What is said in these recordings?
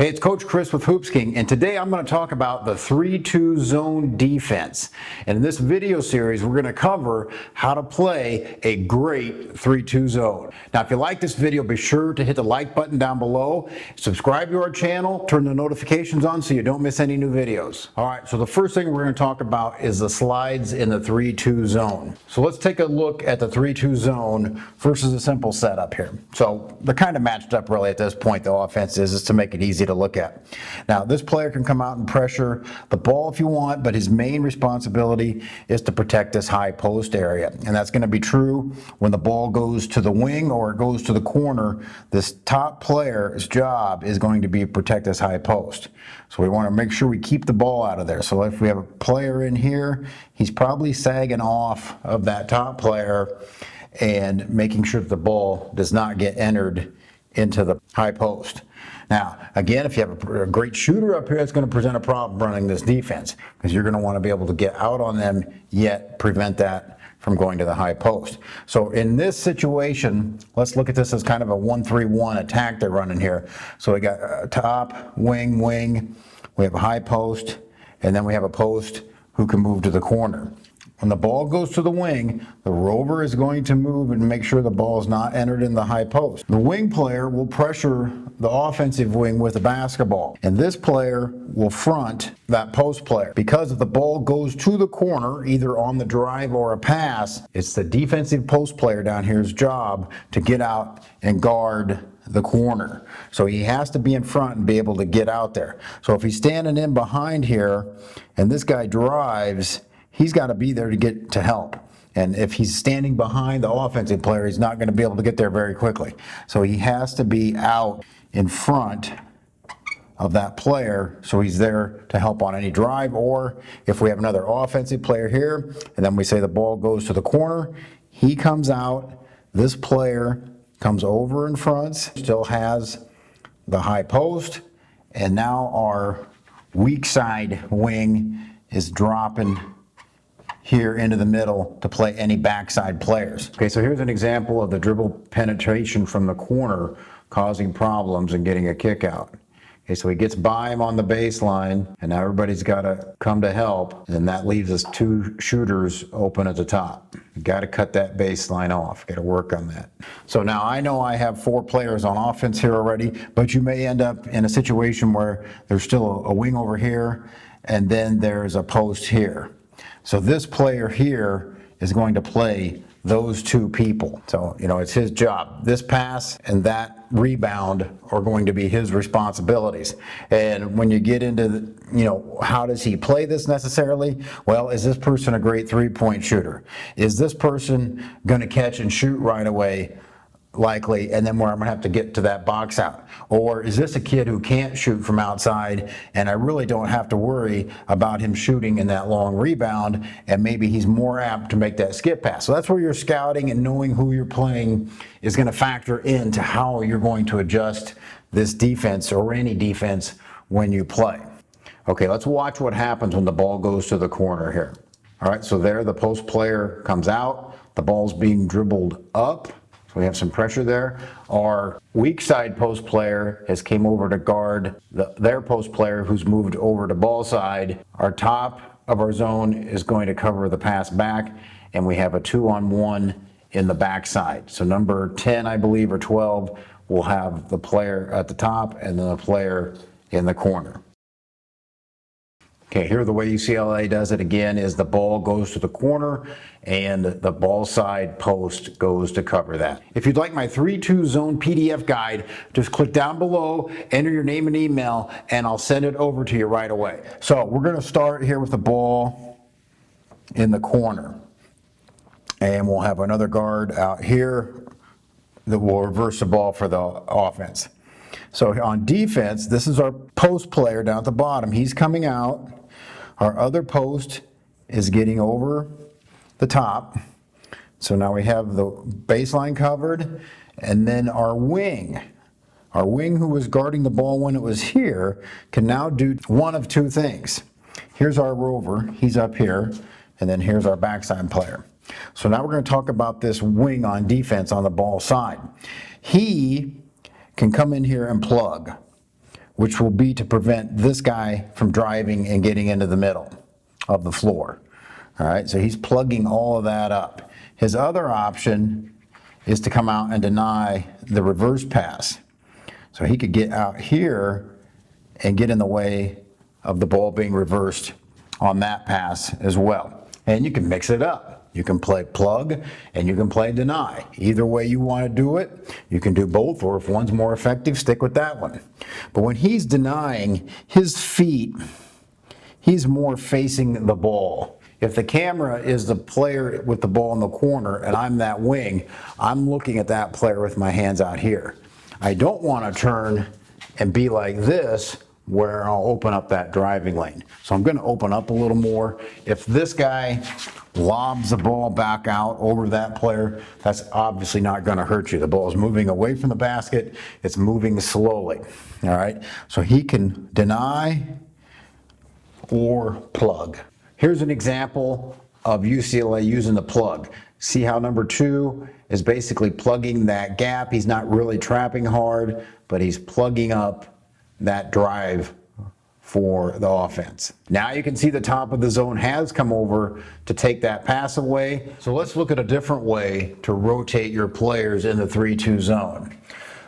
Hey, it's Coach Chris with Hoops King, and today I'm going to talk about the 3-2 zone defense. And in this video series, we're going to cover how to play a great 3-2 zone. Now, if you like this video, be sure to hit the like button down below, subscribe to our channel, turn the notifications on so you don't miss any new videos. All right, so the first thing we're going to talk about is the slides in the 3-2 zone. So let's take a look at the 3-2 zone versus a simple setup here. So they're kind of matched up really at this point, the offense is to make it easy to look at. Now, this player can come out and pressure the ball if you want, but his main responsibility is to protect this high post area. And that's going to be true when the ball goes to the wing or it goes to the corner. This top player's job is going to be protect this high post. So we want to make sure we keep the ball out of there. So if we have a player in here, he's probably sagging off of that top player and making sure that the ball does not get entered into the high post. Now, again, if you have a great shooter up here, it's going to present a problem running this defense because you're going to want to be able to get out on them, yet prevent that from going to the high post. So in this situation, let's look at this as kind of a 1-3-1 attack they're running here. So we got top, wing, we have a high post, and then we have a post who can move to the corner. When the ball goes to the wing, the rover is going to move and make sure the ball is not entered in the high post. The wing player will pressure the offensive wing with the basketball, and this player will front that post player. Because if the ball goes to the corner, either on the drive or a pass, it's the defensive post player down here's job to get out and guard the corner. So he has to be in front and be able to get out there. So if he's standing in behind here and this guy drives, he's got to be there to get to help. And if he's standing behind the offensive player, he's not going to be able to get there very quickly. So he has to be out in front of that player so he's there to help on any drive. Or if we have another offensive player here, and then we say the ball goes to the corner, he comes out, this player comes over in front, still has the high post, and now our weak side wing is dropping here into the middle to play any backside players. Okay, so here's an example of the dribble penetration from the corner causing problems and getting a kick out. Okay, so he gets by him on the baseline, and now everybody's got to come to help, and that leaves us two shooters open at the top. You got to cut that baseline off. Got to work on that. So now I know I have 4 players on offense here already, but you may end up in a situation where there's still a wing over here, and then there's a post here. So this player here is going to play those 2 people. So, you know, it's his job. This pass and that rebound are going to be his responsibilities. And when you get into, how does he play this necessarily? Well, is this person a great 3-point shooter? Is this person going to catch and shoot right away? Likely, and then where I'm going to have to get to that box out? Or is this a kid who can't shoot from outside and I really don't have to worry about him shooting in that long rebound, and maybe he's more apt to make that skip pass? So that's where your scouting and knowing who you're playing is going to factor into how you're going to adjust this defense or any defense when you play. Okay, let's watch what happens when the ball goes to the corner here. All right, so there the post player comes out, the ball's being dribbled up. So we have some pressure there. Our weak side post player has came over to guard their post player who's moved over to ball side. Our top of our zone is going to cover the pass back, and we have a 2-on-1 in the backside. So number 10, I believe, or 12 will have the player at the top and then the player in the corner. Okay, here the way UCLA does it again is the ball goes to the corner and the ball side post goes to cover that. If you'd like my 3-2 zone PDF guide, just click down below, enter your name and email, and I'll send it over to you right away. So we're going to start here with the ball in the corner. And we'll have another guard out here that will reverse the ball for the offense. So on defense, this is our post player down at the bottom. He's coming out. Our other post is getting over the top. So now we have the baseline covered, and then our wing who was guarding the ball when it was here can now do one of 2 things. Here's our rover, he's up here, and then here's our backside player. So now we're going to talk about this wing on defense on the ball side. He can come in here and plug. which will be to prevent this guy from driving and getting into the middle of the floor. All right, so he's plugging all of that up. His other option is to come out and deny the reverse pass. So he could get out here and get in the way of the ball being reversed on that pass as well. And you can mix it up. You can play plug and you can play deny. Either way you want to do it, you can do both, or if one's more effective, stick with that one. But when he's denying, his feet, he's more facing the ball. If the camera is the player with the ball in the corner and I'm that wing, I'm looking at that player with my hands out here. I don't want to turn and be like this where I'll open up that driving lane. So I'm going to open up a little more. If this guy lobs the ball back out over that player, that's obviously not going to hurt you. The ball is moving away from the basket. It's moving slowly. All right. So he can deny or plug. Here's an example of UCLA using the plug. See how number 2 is basically plugging that gap. He's not really trapping hard, but he's plugging up that drive for the offense. Now you can see the top of the zone has come over to take that pass away. So let's look at a different way to rotate your players in the 3-2 zone.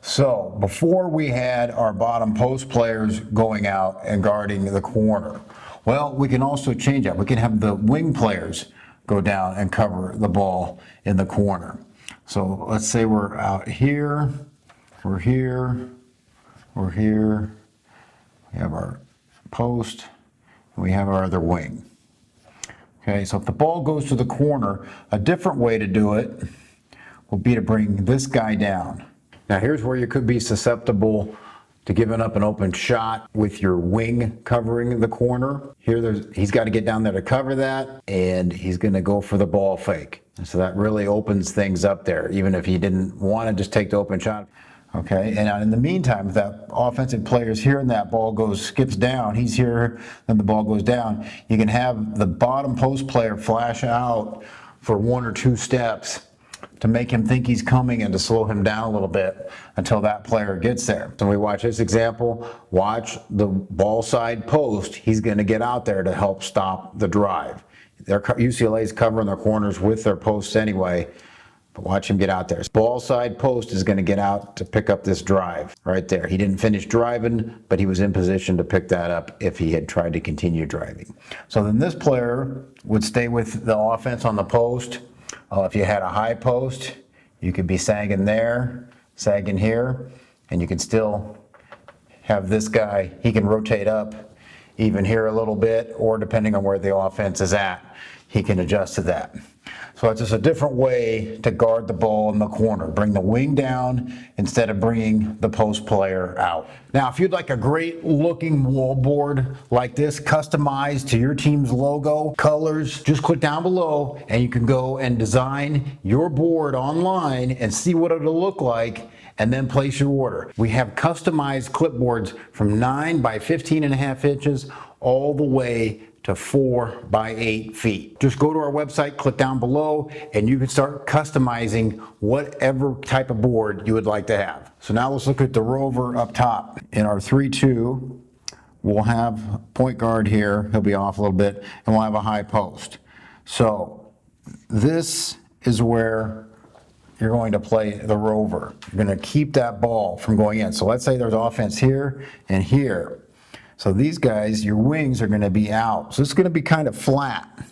So before we had our bottom post players going out and guarding the corner. Well, we can also change that. We can have the wing players go down and cover the ball in the corner. So let's say we're out here, we're here, we're here. We have our post, and we have our other wing. Okay, so if the ball goes to the corner, a different way to do it will be to bring this guy down. Now here's where you could be susceptible to giving up an open shot with your wing covering the corner. Here he's got to get down there to cover that, and he's going to go for the ball fake. So that really opens things up there, even if he didn't want to just take the open shot. Okay, and in the meantime, if that offensive player is here and that ball skips down, he's here, then the ball goes down, you can have the bottom post player flash out for 1 or 2 steps to make him think he's coming and to slow him down a little bit until that player gets there. So we watch this example, watch the ball side post, he's going to get out there to help stop the drive. UCLA's covering their corners with their posts anyway, but watch him get out there. Ball side post is going to get out to pick up this drive right there. He didn't finish driving, but he was in position to pick that up if he had tried to continue driving. So then this player would stay with the offense on the post. If you had a high post, you could be sagging there, sagging here, and you can still have this guy, he can rotate up even here a little bit, or depending on where the offense is at, he can adjust to that. So it's just a different way to guard the ball in the corner. Bring the wing down instead of bringing the post player out. Now, if you'd like a great looking wall board like this, customized to your team's logo, colors, just click down below and you can go and design your board online and see what it'll look like, and then place your order. We have customized clipboards from 9 by 15.5 inches all the way to 4 by 8 feet. Just go to our website, click down below, and you can start customizing whatever type of board you would like to have. So now let's look at the rover up top. In our 3-2, we'll have point guard here, he'll be off a little bit, and we'll have a high post. So this is where you're going to play the rover. You're going to keep that ball from going in. So let's say there's offense here and here. So these guys, your wings are going to be out. So it's going to be kind of flat.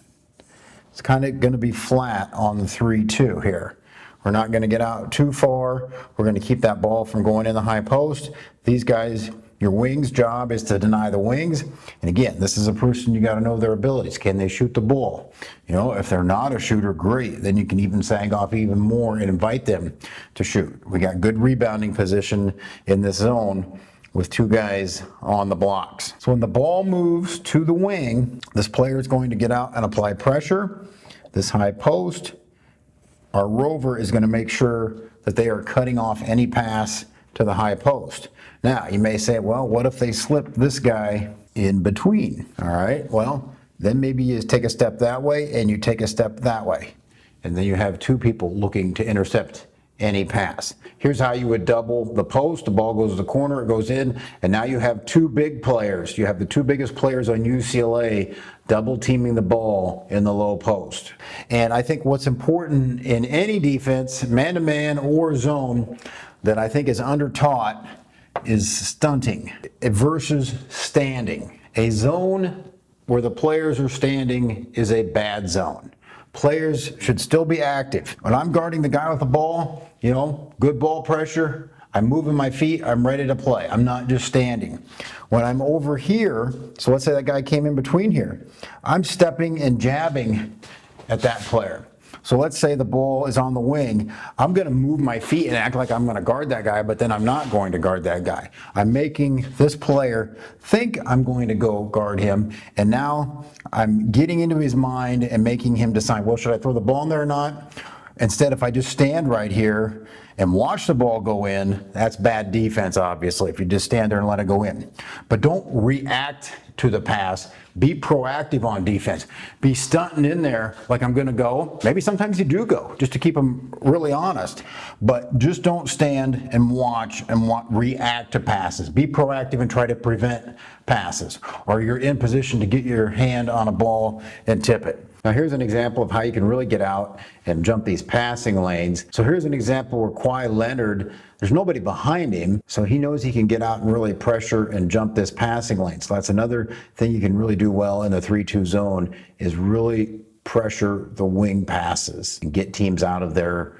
It's kind of going to be flat on the 3-2 here. We're not going to get out too far. We're going to keep that ball from going in the high post. These guys, your wings' job is to deny the wings. And again, this is a person you got to know their abilities. Can they shoot the ball? You know, if they're not a shooter, great. Then you can even sag off even more and invite them to shoot. We got good rebounding position in this zone with 2 guys on the blocks. So when the ball moves to the wing, this player is going to get out and apply pressure. This high post, our rover is going to make sure that they are cutting off any pass to the high post. Now, you may say, well, what if they slip this guy in between? All right, well, then maybe you take a step that way and you take a step that way. And then you have 2 people looking to intercept any pass. Here's how you would double the post. The ball goes to the corner, it goes in, and now you have two big players. You have the two biggest players on UCLA double teaming the ball in the low post. And I think what's important in any defense, man-to-man or zone, that I think is under-taught is stunting versus standing. A zone where the players are standing is a bad zone. Players should still be active. When I'm guarding the guy with the ball, good ball pressure, I'm moving my feet, I'm ready to play. I'm not just standing. When I'm over here, so let's say that guy came in between here, I'm stepping and jabbing at that player. So let's say the ball is on the wing. I'm going to move my feet and act like I'm going to guard that guy, but then I'm not going to guard that guy. I'm making this player think I'm going to go guard him, and now I'm getting into his mind and making him decide, well, should I throw the ball in there or not? Instead, if I just stand right here and watch the ball go in, that's bad defense, obviously, if you just stand there and let it go in. But don't react to the pass. Be proactive on defense. Be stunting in there like I'm going to go. Maybe sometimes you do go, just to keep them really honest. But just don't stand and watch and react to passes. Be proactive and try to prevent passes. Or you're in position to get your hand on a ball and tip it. Now here's an example of how you can really get out and jump these passing lanes. So here's an example where Kawhi Leonard, there's nobody behind him, so he knows he can get out and really pressure and jump this passing lane. So that's another thing you can really do well in the 3-2 zone, is really pressure the wing passes and get teams out of their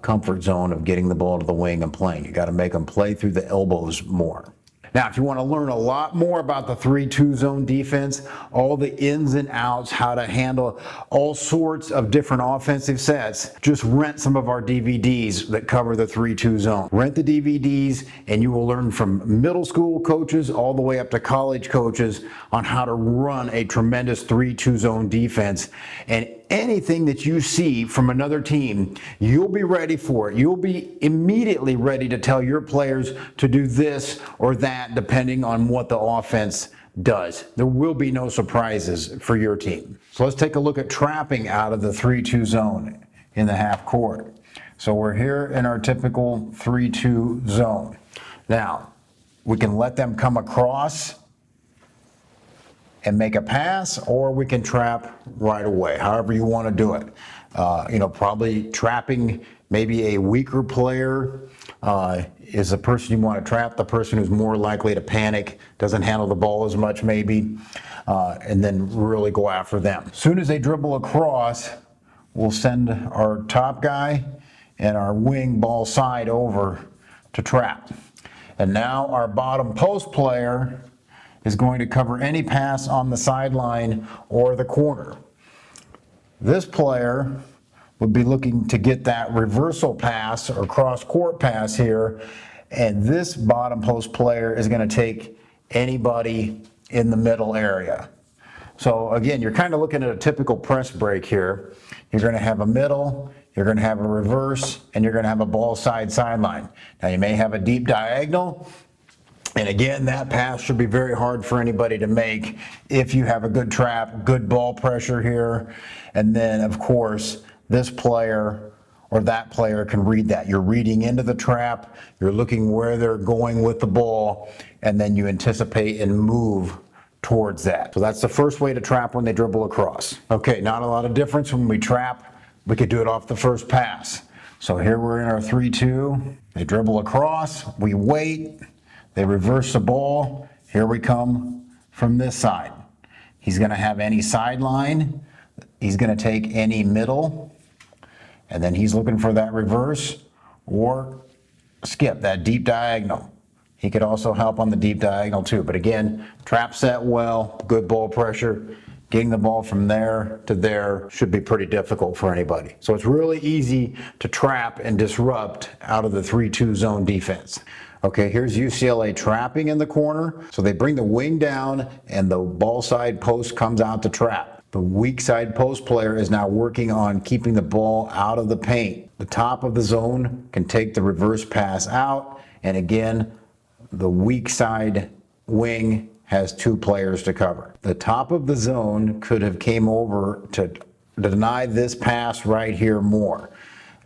comfort zone of getting the ball to the wing and playing. You got to make them play through the elbows more. Now, if you want to learn a lot more about the 3-2 zone defense, all the ins and outs, how to handle all sorts of different offensive sets, just rent some of our DVDs that cover the 3-2 zone. Rent the DVDs and you will learn from middle school coaches all the way up to college coaches on how to run a tremendous 3-2 zone defense. And anything that you see from another team, you'll be ready for it. You'll be immediately ready to tell your players to do this or that, depending on what the offense does. There will be no surprises for your team. So let's take a look at trapping out of the 3-2 zone in the half court. So we're here in our typical 3-2 zone. Now, we can let them come across and make a pass, or we can trap right away, however you want to do it. Probably trapping maybe a weaker player is the person you want to trap, the person who's more likely to panic, doesn't handle the ball as much maybe, and then really go after them. As soon as they dribble across, we'll send our top guy and our wing ball side over to trap. And now our bottom post player is going to cover any pass on the sideline or the corner. This player would be looking to get that reversal pass or cross-court pass here, and this bottom post player is going to take anybody in the middle area. So again, you're kind of looking at a typical press break here. You're going to have a middle, you're going to have a reverse, and you're going to have a ball side sideline. Now you may have a deep diagonal, and again, that pass should be very hard for anybody to make if you have a good trap, good ball pressure here. And then, of course, this player or that player can read that. You're reading into the trap, you're looking where they're going with the ball, and then you anticipate and move towards that. So that's the first way to trap when they dribble across. Okay, not a lot of difference when we trap. We could do it off the first pass. So here we're in our 3-2. They dribble across, we wait. They reverse the ball. Here we come from this side. He's going to have any sideline. He's going to take any middle. And then he's looking for that reverse or skip, that deep diagonal. He could also help on the deep diagonal too. But again, trap set well, good ball pressure. Getting the ball from there to there should be pretty difficult for anybody. So it's really easy to trap and disrupt out of the 3-2 zone defense. Okay, here's UCLA trapping in the corner. So they bring the wing down and the ball side post comes out to trap. The weak side post player is now working on keeping the ball out of the paint. The top of the zone can take the reverse pass out. And again, the weak side wing has two players to cover. The top of the zone could have came over to deny this pass right here more.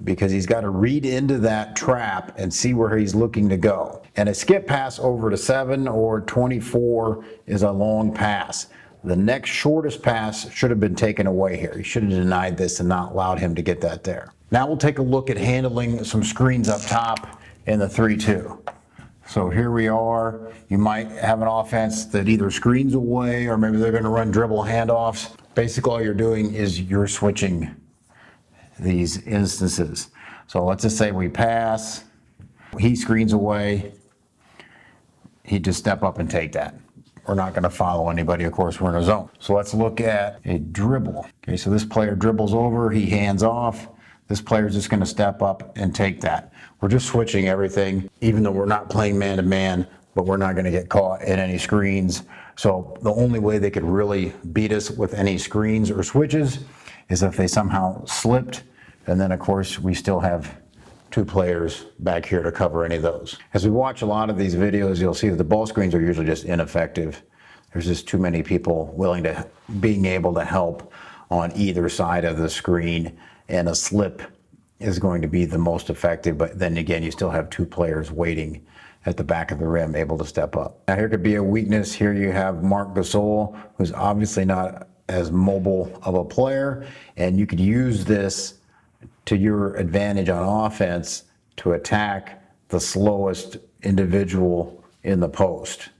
because he's got to read into that trap and see where he's looking to go. And a skip pass over to 7 or 24 is a long pass. The next shortest pass should have been taken away here. He should have denied this and not allowed him to get that there. Now we'll take a look at handling some screens up top in the 3-2. So here we are. You might have an offense that either screens away or maybe they're going to run dribble handoffs. Basically all you're doing is you're switching these instances. So let's just say we pass, he screens away, he'd just step up and take that. We're not going to follow anybody, of course, we're in a zone. So let's look at a dribble. Okay, so this player dribbles over, he hands off. This player's just going to step up and take that. We're just switching everything, even though we're not playing man-to-man, but we're not going to get caught in any screens. So the only way they could really beat us with any screens or switches is if they somehow slipped, and then, of course, we still have 2 players back here to cover any of those. As we watch a lot of these videos, you'll see that the ball screens are usually just ineffective. There's just too many people being able to help on either side of the screen, and a slip is going to be the most effective, but then again, you still have 2 players waiting at the back of the rim able to step up. Now here could be a weakness. Here you have Marc Gasol, who's obviously not as mobile of a player, and you could use this to your advantage on offense to attack the slowest individual in the post,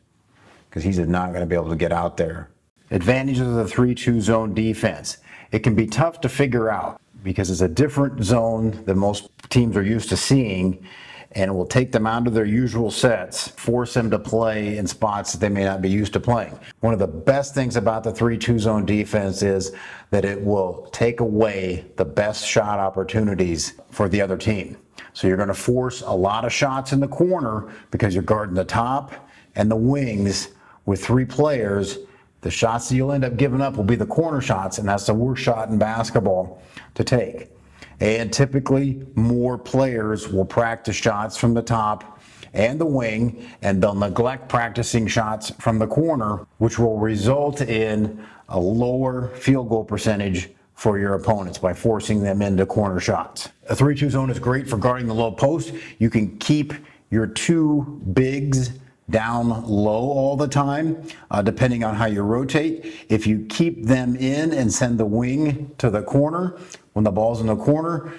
because he's not going to be able to get out there. Advantages of the 3-2 zone defense. It can be tough to figure out because it's a different zone than most teams are used to seeing, and it will take them out of their usual sets, force them to play in spots that they may not be used to playing. One of the best things about the 3-2 zone defense is that it will take away the best shot opportunities for the other team. So you're going to force a lot of shots in the corner because you're guarding the top and the wings with 3 players. The shots that you'll end up giving up will be the corner shots, and that's the worst shot in basketball to take. And typically, more players will practice shots from the top and the wing, and they'll neglect practicing shots from the corner, which will result in a lower field goal percentage for your opponents by forcing them into corner shots. A 3-2 zone is great for guarding the low post. You can keep your 2 bigs down low all the time, depending on how you rotate. If you keep them in and send the wing to the corner when the ball's in the corner,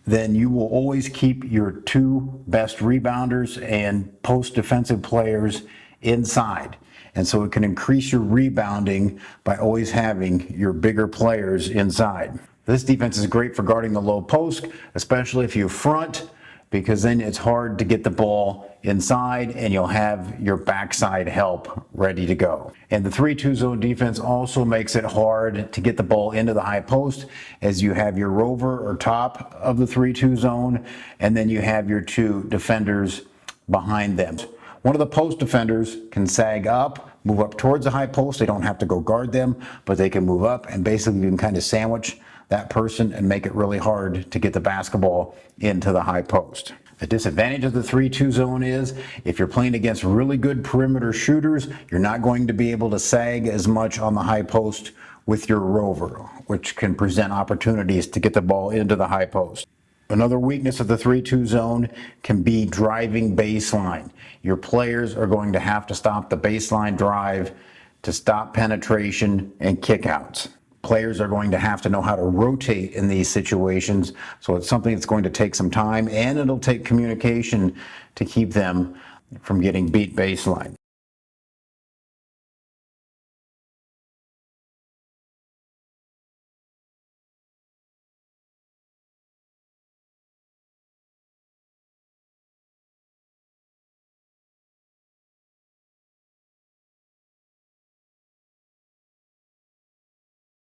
then you will always keep your 2 best rebounders and post defensive players inside. And so it can increase your rebounding by always having your bigger players inside. This defense is great for guarding the low post, especially if you front, because then it's hard to get the ball inside and you'll have your backside help ready to go. And the 3-2 zone defense also makes it hard to get the ball into the high post, as you have your rover or top of the 3-2 zone, and then you have your 2 defenders behind them. One of the post defenders can sag up, move up towards the high post. They don't have to go guard them, but they can move up, and basically you can kind of sandwich that person and make it really hard to get the basketball into the high post. The disadvantage of the 3-2 zone is if you're playing against really good perimeter shooters, you're not going to be able to sag as much on the high post with your rover, which can present opportunities to get the ball into the high post. Another weakness of the 3-2 zone can be driving baseline. Your players are going to have to stop the baseline drive to stop penetration and kickouts. Players are going to have to know how to rotate in these situations, so it's something that's going to take some time, and it'll take communication to keep them from getting beat baseline.